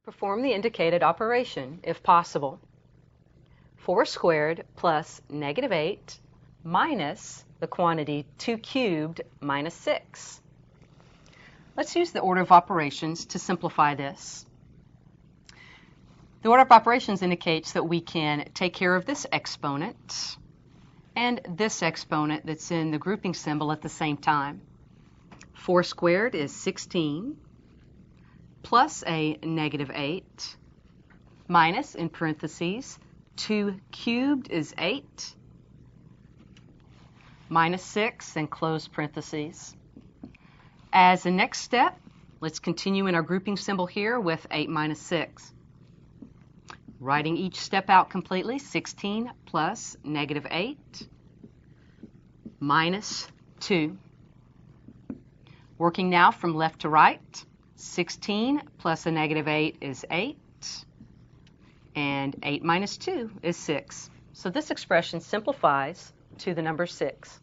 Perform the indicated operation, if possible. 4 squared plus negative 8 minus the quantity 2 cubed minus 6. Let's use the order of operations to simplify this. The order of operations indicates that we can take care of this exponent and this exponent that's in the grouping symbol at the same time. 4 squared is 16 plus a negative 8 minus, in parentheses, 2 cubed is 8 minus 6 and close parentheses. As the next step, let's continue in our grouping symbol here with 8 minus 6. Writing each step out completely, 16 plus negative 8 minus 2. Working now from left to right, 16 plus a negative 8 is 8, and 8 minus 2 is 6. So this expression simplifies to the number 6.